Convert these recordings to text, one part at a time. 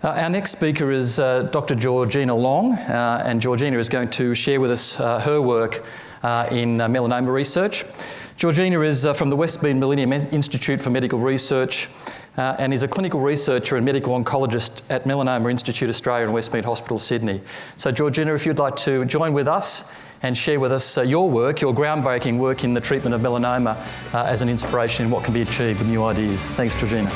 Our next speaker is Dr. Georgina Long, and Georgina is going to share with us her work in melanoma research. Georgina is from the Western Millennium Institute for Medical Research and is a clinical researcher and medical oncologist at Melanoma Institute Australia and Westmead Hospital, Sydney. So Georgina, if you'd like to join with us and share with us your work, your groundbreaking work in the treatment of melanoma as an inspiration in what can be achieved with new ideas. Thanks, Georgina.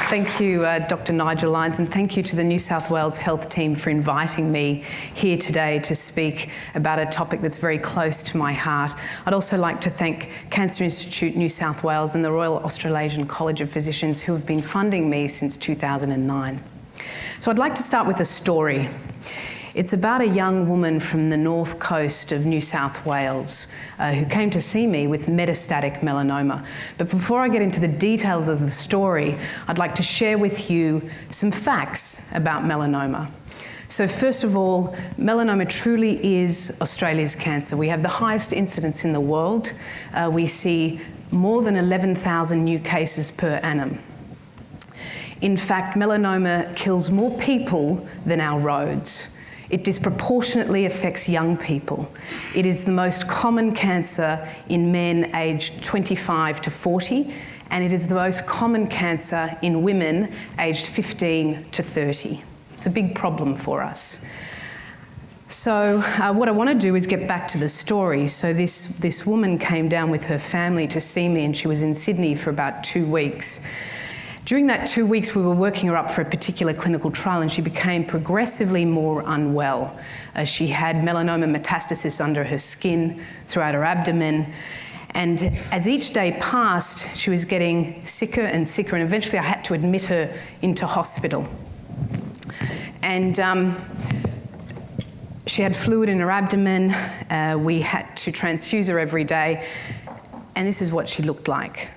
Thank you, Dr. Nigel Lyons, and thank you to the New South Wales Health team for inviting me here today to speak about a topic that's very close to my heart. I'd also like to thank Cancer Institute New South Wales and the Royal Australasian College of Physicians who have been funding me since 2009. So I'd like to start with a story. It's about a young woman from the north coast of New South Wales who came to see me with metastatic melanoma. But before I get into the details of the story, I'd like to share with you some facts about melanoma. So first of all, melanoma truly is Australia's cancer. We have the highest incidence in the world. We see more than 11,000 new cases per annum. In fact, melanoma kills more people than our roads. It disproportionately affects young people. It is the most common cancer in men aged 25 to 40, and it is the most common cancer in women aged 15 to 30. It's a big problem for us. So what I want to do is get back to the story. So this woman came down with her family to see me, and she was in Sydney for about 2 weeks. During that 2 weeks, we were working her up for a particular clinical trial, and she became progressively more unwell. She had melanoma metastasis under her skin, throughout her abdomen, and as each day passed, she was getting sicker and sicker, and eventually I had to admit her into hospital. And she had fluid in her abdomen. We had to transfuse her every day, and this is what she looked like.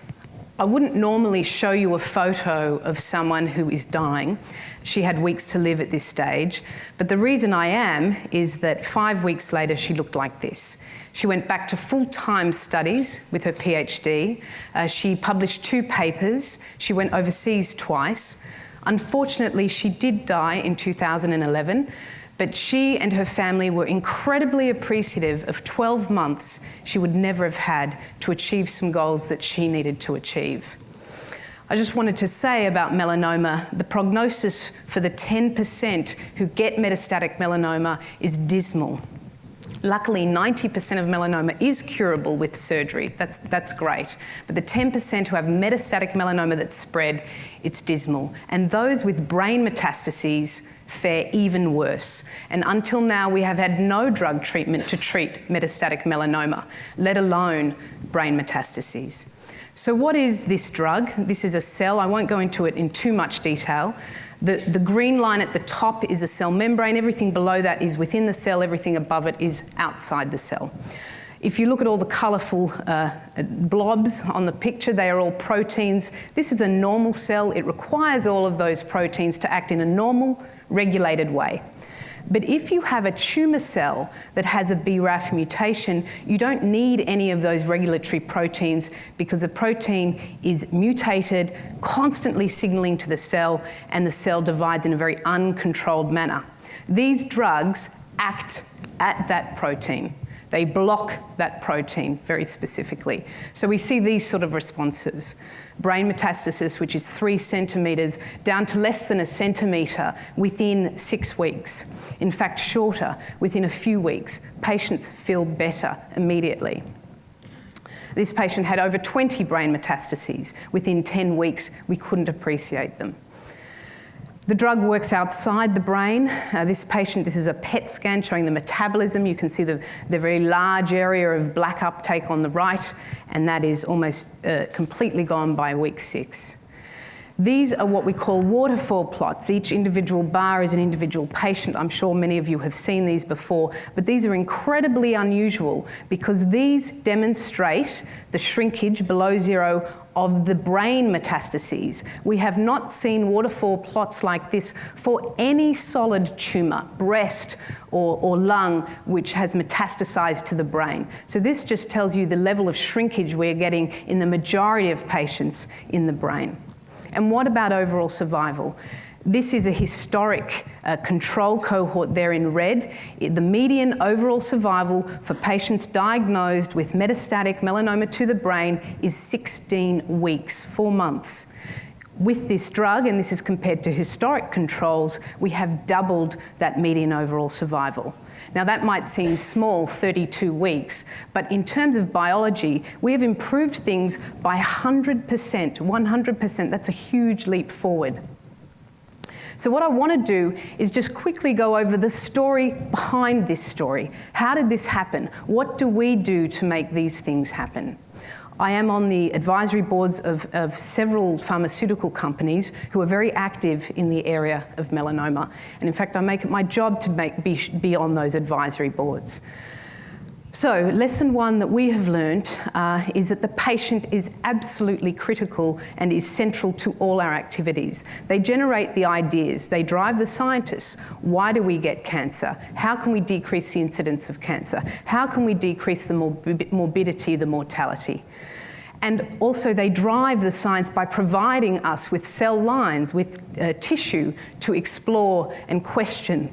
I wouldn't normally show you a photo of someone who is dying. She had weeks to live at this stage, but the reason I am is that 5 weeks later she looked like this. She went back to full-time studies with her PhD. She published 2 papers. She went overseas twice. Unfortunately, she did die in 2011, but she and her family were incredibly appreciative of 12 months she would never have had to achieve some goals that she needed to achieve. I just wanted to say about melanoma, the prognosis for the 10% who get metastatic melanoma is dismal. Luckily, 90% of melanoma is curable with surgery. That's great. But the 10% who have metastatic melanoma that's spread, it's dismal. And those with brain metastases fare even worse. And until now, we have had no drug treatment to treat metastatic melanoma, let alone brain metastases. So what is this drug? This is a cell. I won't go into it in too much detail. The green line at the top is a cell membrane. Everything below that is within the cell. Everything above it is outside the cell. If you look at all the colourful blobs on the picture, they are all proteins. This is a normal cell. It requires all of those proteins to act in a normal, regulated way. But if you have a tumour cell that has a BRAF mutation, you don't need any of those regulatory proteins because the protein is mutated, constantly signalling to the cell, and the cell divides in a very uncontrolled manner. These drugs act at that protein. They block that protein very specifically. So we see these sort of responses. Brain metastasis, which is 3 centimetres, down to less than 1 centimetre within 6 weeks. In fact, shorter, within a few weeks. Patients feel better immediately. This patient had over 20 brain metastases. Within 10 weeks, we couldn't appreciate them. The drug works outside the brain. This is a PET scan showing the metabolism. You can see the very large area of black uptake on the right, and that is almost completely gone by week 6. These are what we call waterfall plots. Each individual bar is an individual patient. I'm sure many of you have seen these before, but these are incredibly unusual because these demonstrate the shrinkage below 0 of the brain metastases. We have not seen waterfall plots like this for any solid tumour, breast or lung, which has metastasized to the brain. So this just tells you the level of shrinkage we're getting in the majority of patients in the brain. And what about overall survival? This is a historic control cohort there in red. The median overall survival for patients diagnosed with metastatic melanoma to the brain is 16 weeks, 4 months. With this drug, and this is compared to historic controls, we have doubled that median overall survival. Now that might seem small, 32 weeks, but in terms of biology, we have improved things by 100%, 100%. That's a huge leap forward. So what I want to do is just quickly go over the story behind this story. How did this happen? What do we do to make these things happen? I am on the advisory boards of several pharmaceutical companies who are very active in the area of melanoma. And in fact, I make it my job to be on those advisory boards. So, lesson one that we have learned is that the patient is absolutely critical and is central to all our activities. They generate the ideas, they drive the scientists. Why do we get cancer? How can we decrease the incidence of cancer? How can we decrease the morbidity, the mortality? And also they drive the science by providing us with cell lines, with tissue to explore and question.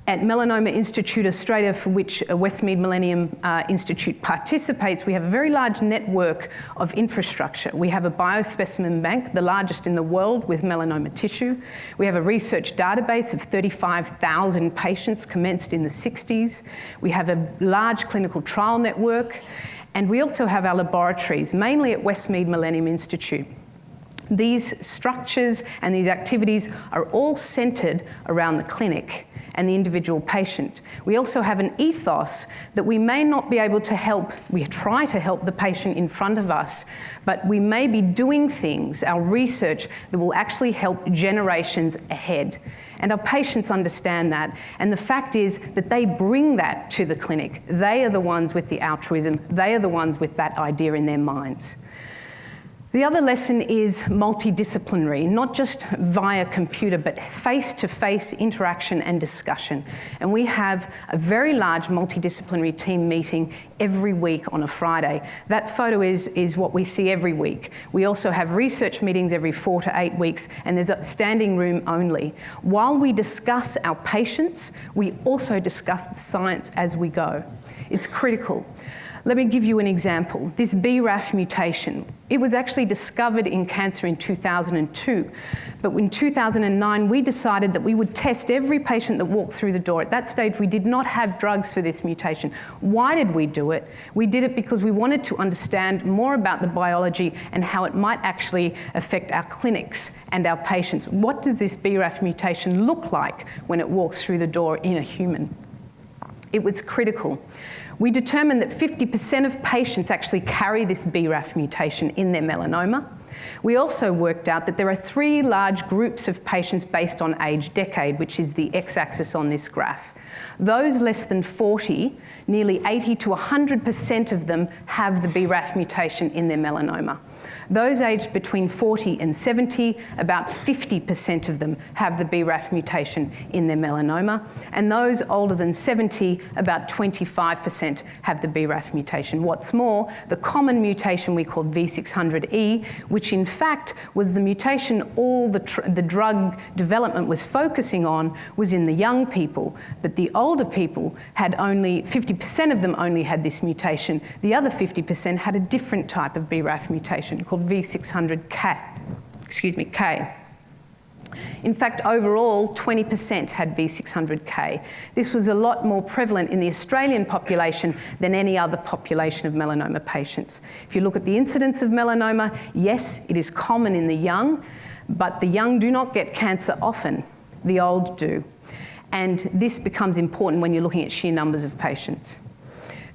At Melanoma Institute Australia, for which Westmead Millennium Institute participates, we have a very large network of infrastructure. We have a biospecimen bank, the largest in the world with melanoma tissue. We have a research database of 35,000 patients commenced in the 60s. We have a large clinical trial network. And we also have our laboratories, mainly at Westmead Millennium Institute. These structures and these activities are all centred around the clinic and the individual patient. We also have an ethos that we may not be able to help, we try to help the patient in front of us, but we may be doing things, our research, that will actually help generations ahead. And our patients understand that. And the fact is that they bring that to the clinic. They are the ones with the altruism. They are the ones with that idea in their minds. The other lesson is multidisciplinary, not just via computer, but face-to-face interaction and discussion. And we have a very large multidisciplinary team meeting every week on a Friday. That photo is what we see every week. We also have research meetings every 4 to 8 weeks, and there's a standing room only. While we discuss our patients, we also discuss the science as we go. It's critical. Let me give you an example. This BRAF mutation, it was actually discovered in cancer in 2002. But in 2009, we decided that we would test every patient that walked through the door. At that stage, we did not have drugs for this mutation. Why did we do it? We did it because we wanted to understand more about the biology and how it might actually affect our clinics and our patients. What does this BRAF mutation look like when it walks through the door in a human? It was critical. We determined that 50% of patients actually carry this BRAF mutation in their melanoma. We also worked out that there are 3 large groups of patients based on age decade, which is the x-axis on this graph. Those less than 40, nearly 80 to 100% of them have the BRAF mutation in their melanoma. Those aged between 40 and 70, about 50% of them have the BRAF mutation in their melanoma. And those older than 70, about 25% have the BRAF mutation. What's more, the common mutation we called V600E, which in fact was the mutation all the drug development was focusing on, was in the young people. But the older people had only, 50% of them only had this mutation. The other 50% had a different type of BRAF mutation called V600K. K. In fact, overall, 20% had V600K. This was a lot more prevalent in the Australian population than any other population of melanoma patients. If you look at the incidence of melanoma, yes, it is common in the young, but the young do not get cancer often. The old do. And this becomes important when you're looking at sheer numbers of patients.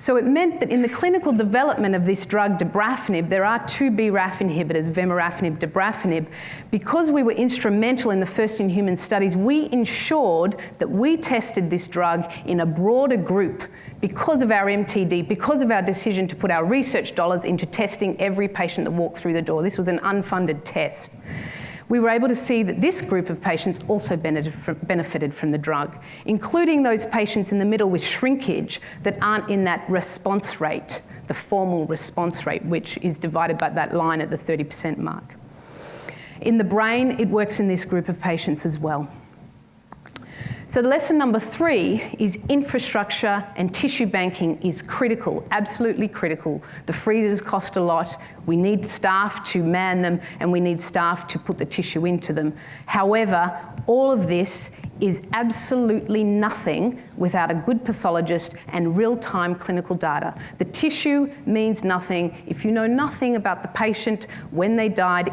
So it meant that in the clinical development of this drug, dabrafenib, there are two BRAF inhibitors, vemurafenib, dabrafenib. Because we were instrumental in the first-in-human studies, we ensured that we tested this drug in a broader group because of our MTD, because of our decision to put our research dollars into testing every patient that walked through the door. This was an unfunded test. We were able to see that this group of patients also benefited from the drug, including those patients in the middle with shrinkage that aren't in that response rate, the formal response rate, which is divided by that line at the 30% mark. In the brain, it works in this group of patients as well. So lesson number 3 is infrastructure and tissue banking is critical, absolutely critical. The freezers cost a lot. We need staff to man them and we need staff to put the tissue into them. However, all of this is absolutely nothing without a good pathologist and real-time clinical data. The tissue means nothing if you know nothing about the patient, when they died,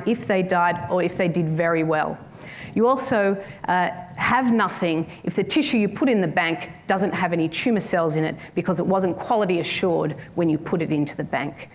or if they did very well. You also have nothing if the tissue you put in the bank doesn't have any tumour cells in it because it wasn't quality assured when you put it into the bank.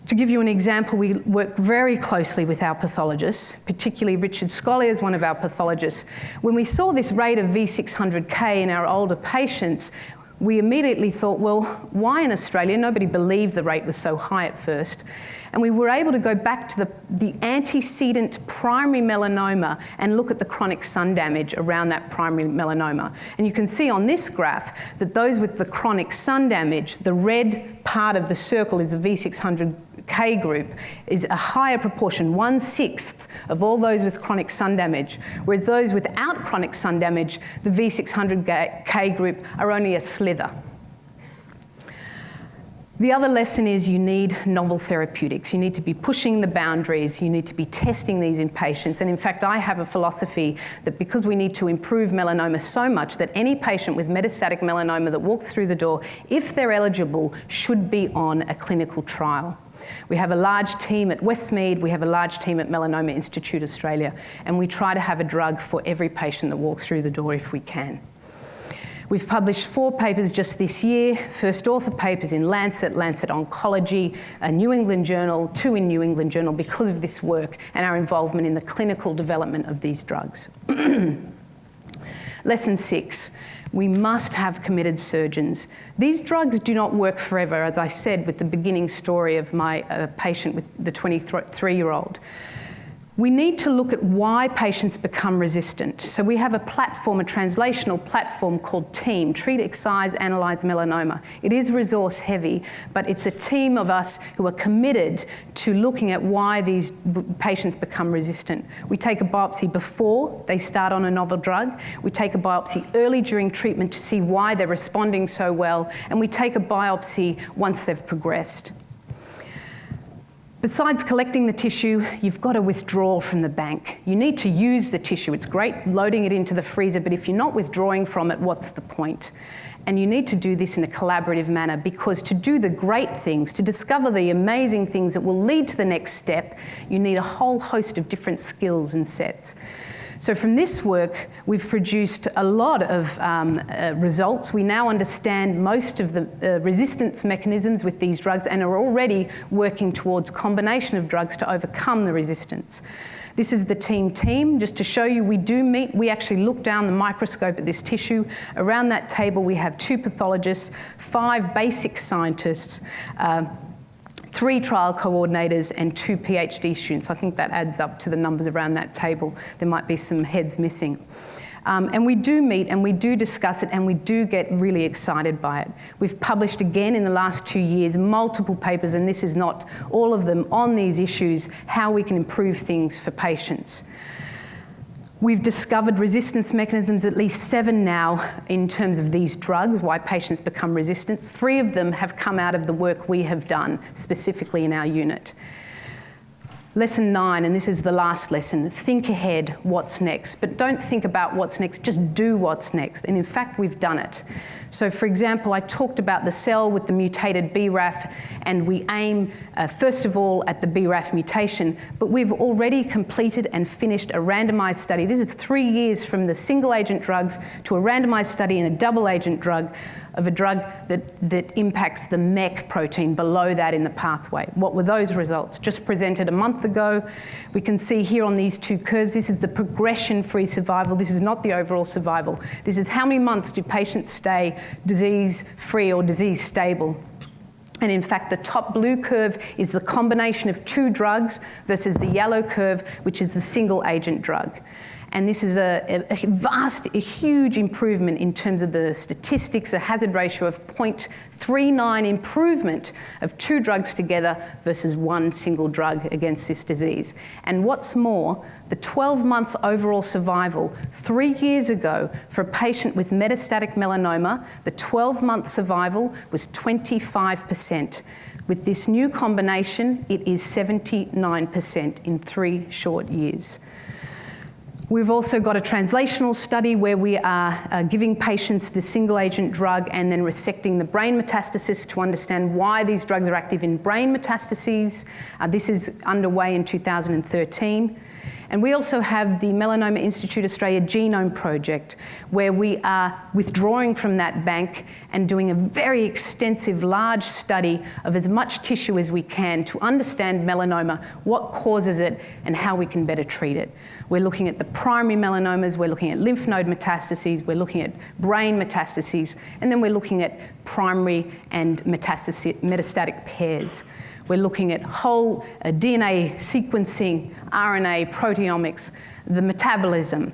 To give you an example, we work very closely with our pathologists, particularly Richard Scollier is one of our pathologists. When we saw this rate of V600K in our older patients, we immediately thought, well, why in Australia? Nobody believed the rate was so high at first. And we were able to go back to the antecedent primary melanoma and look at the chronic sun damage around that primary melanoma. And you can see on this graph that those with the chronic sun damage, the red part of the circle is the V600K group, is a higher proportion, 1/6 of all those with chronic sun damage, whereas those without chronic sun damage, the V600K group, are only a slither. The other lesson is you need novel therapeutics. You need to be pushing the boundaries. You need to be testing these in patients. And in fact, I have a philosophy that because we need to improve melanoma so much that any patient with metastatic melanoma that walks through the door, if they're eligible, should be on a clinical trial. We have a large team at Westmead, we have a large team at Melanoma Institute Australia, and we try to have a drug for every patient that walks through the door if we can. We've published 4 papers just this year, first author papers in Lancet, Lancet Oncology, a New England Journal, 2 in New England Journal because of this work and our involvement in the clinical development of these drugs. Lesson 6, we must have committed surgeons. These drugs do not work forever, as I said with the beginning story of my patient with the 23-year-old. We need to look at why patients become resistant. So we have a platform, a translational platform called TEAM, Treat, Excise, Analyze Melanoma. It is resource heavy, but it's a team of us who are committed to looking at why these patients become resistant. We take a biopsy before they start on a novel drug. We take a biopsy early during treatment to see why they're responding so well. And we take a biopsy once they've progressed. Besides collecting the tissue, you've got to withdraw from the bank. You need to use the tissue. It's great loading it into the freezer, but if you're not withdrawing from it, what's the point? And you need to do this in a collaborative manner because to do the great things, to discover the amazing things that will lead to the next step, you need a whole host of different skills and sets. So from this work, we've produced a lot of results. We now understand most of the resistance mechanisms with these drugs and are already working towards combination of drugs to overcome the resistance. This is the team. Just to show you, we actually look down the microscope at this tissue. Around that table, we have 2 pathologists, 5 basic scientists, 3 trial coordinators and 2 PhD students. I think that adds up to the numbers around that table. There might be some heads missing. And we do meet and we do discuss it and we do get really excited by it. We've published again in the last 2 years multiple papers, and this is not all of them, on these issues, how we can improve things for patients. We've discovered resistance mechanisms, at least 7 now, in terms of these drugs, why patients become resistant. 3 of them have come out of the work we have done, specifically in our unit. Lesson 9, and this is the last lesson, think ahead, what's next. But don't think about what's next, just do what's next. And in fact, we've done it. So for example, I talked about the cell with the mutated BRAF, and we aim, first of all, at the BRAF mutation, but we've already completed and finished a randomized study. This is 3 years from the single agent drugs to a randomized study in a double agent drug of a drug that impacts the MEK protein below that in the pathway. What were those results? Just presented a month ago. We can see here on these two curves, this is the progression-free survival. This is not the overall survival. This is how many months do patients stay disease-free or disease-stable. And in fact, the top blue curve is the combination of 2 drugs versus the yellow curve, which is the single agent drug. And this is a huge improvement in terms of the statistics, a hazard ratio of 0.39 improvement of 2 drugs together versus 1 single drug against this disease. And what's more, the 12-month overall survival 3 years ago for a patient with metastatic melanoma, the 12-month survival was 25%. With this new combination, it is 79% in 3 short years. We've also got a translational study where we are giving patients the single agent drug and then resecting the brain metastasis to understand why these drugs are active in brain metastases. This is underway in 2013. And we also have the Melanoma Institute Australia Genome Project, where we are withdrawing from that bank and doing a very extensive, large study of as much tissue as we can to understand melanoma, what causes it, and how we can better treat it. We're looking at the primary melanomas, we're looking at lymph node metastases, we're looking at brain metastases, and then we're looking at primary and metastatic pairs. We're looking at whole DNA sequencing, RNA, proteomics, the metabolism.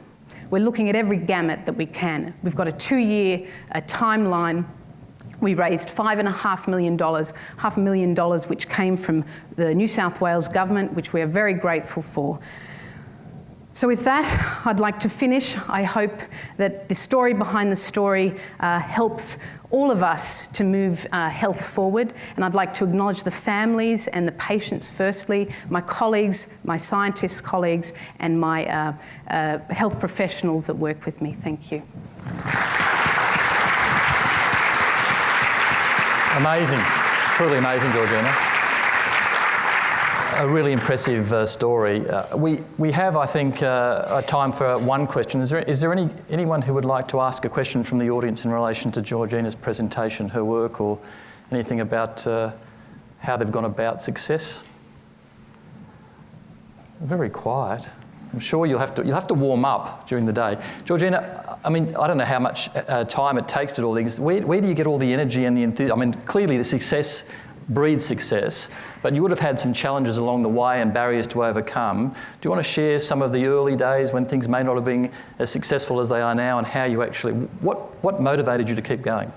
We're looking at every gamut that we can. We've got a 2-year timeline. We raised $5.5 million, $500,000 which came from the New South Wales government, which we are very grateful for. So with that, I'd like to finish. I hope that the story behind the story helps all of us to move health forward. And I'd like to acknowledge the families and the patients firstly, my colleagues, my scientist colleagues, and my health professionals that work with me. Thank you. Amazing, truly amazing, Georgina. A really impressive story. We have, I think, time for one question. Is there anyone who would like to ask a question from the audience in relation to Georgina's presentation, her work, or anything about how they've gone about success? Very quiet. I'm sure you'll have to warm up during the day. Georgina, I mean, I don't know how much time it takes to do all these. Where do you get all the energy and the enthusiasm? I mean, clearly the success breeds success, but you would have had some challenges along the way and barriers to overcome. Do you want to share some of the early days when things may not have been as successful as they are now, and how you actually, what motivated you to keep going?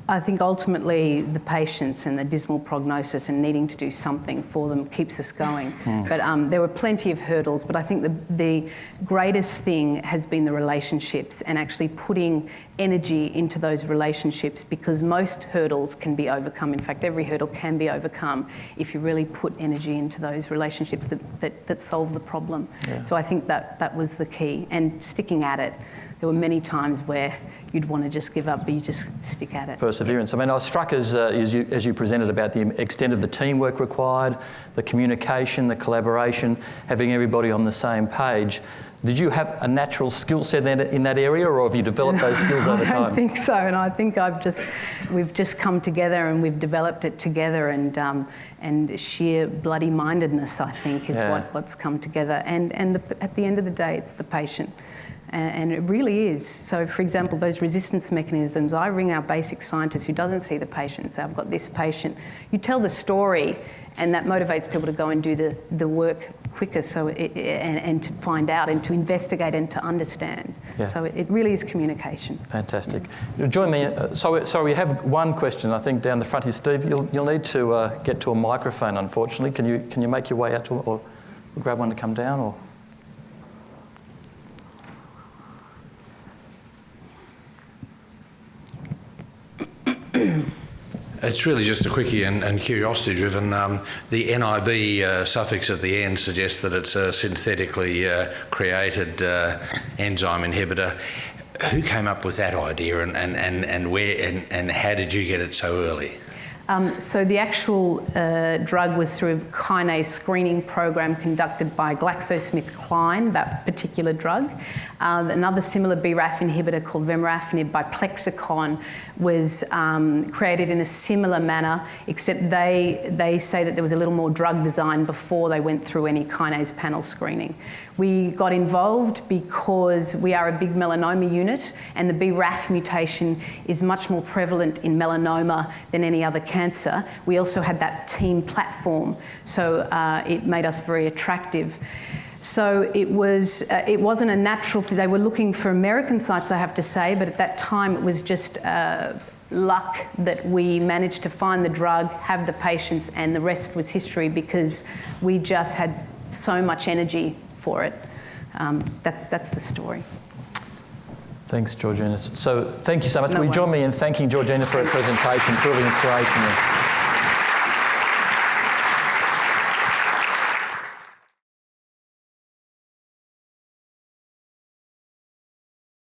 I think ultimately the patients and the dismal prognosis and needing to do something for them keeps us going. But there were plenty of hurdles, but I think the greatest thing has been the relationships and actually putting energy into those relationships, because most hurdles can be overcome. In fact, every hurdle can be overcome if you really put energy into those relationships that solve the problem. Yeah. So I think that was the key, and sticking at it. There were many times where you'd want to just give up, but you just stick at it. Perseverance. I mean, I was struck as you presented about the extent of the teamwork required, the communication, the collaboration, having everybody on the same page. Did you have a natural skill set in that area, or have you developed those skills over time? I don't think so, and I think we've just come together and we've developed it together, and sheer bloody mindedness, I think, is what's come together. And at the end of the day, it's the patient. And it really is. So, for example, those resistance mechanisms, I ring our basic scientist who doesn't see the patient, say, I've got this patient. You tell the story, and that motivates people to go and do the work quicker, and to find out and to investigate and to understand. Yeah. So it really is communication. Fantastic. Join me. So we have one question, I think, down the front here. Steve, you'll need to get to a microphone, unfortunately. Can you make your way out to it, or grab one to come down, or? It's really just a quickie and curiosity driven. The NIB suffix at the end suggests that it's a synthetically created enzyme inhibitor. Who came up with that idea, and where and how did you get it so early? So the actual drug was through a kinase screening program conducted by GlaxoSmithKline, that particular drug. Another similar BRAF inhibitor called vemurafenib by Plexicon was created in a similar manner, except they say that there was a little more drug design before they went through any kinase panel screening. We got involved because we are a big melanoma unit, and the BRAF mutation is much more prevalent in melanoma than any other cancer. We also had that team platform, so it made us very attractive. So it wasn't a natural thing. They were looking for American sites, I have to say, but at that time it was just luck that we managed to find the drug, have the patients, and the rest was history because we just had so much energy for it. That's the story. Thanks, Georgina. So thank you so much. No Will you join worries. me in thanking Georgina for her presentation? It's really inspirational.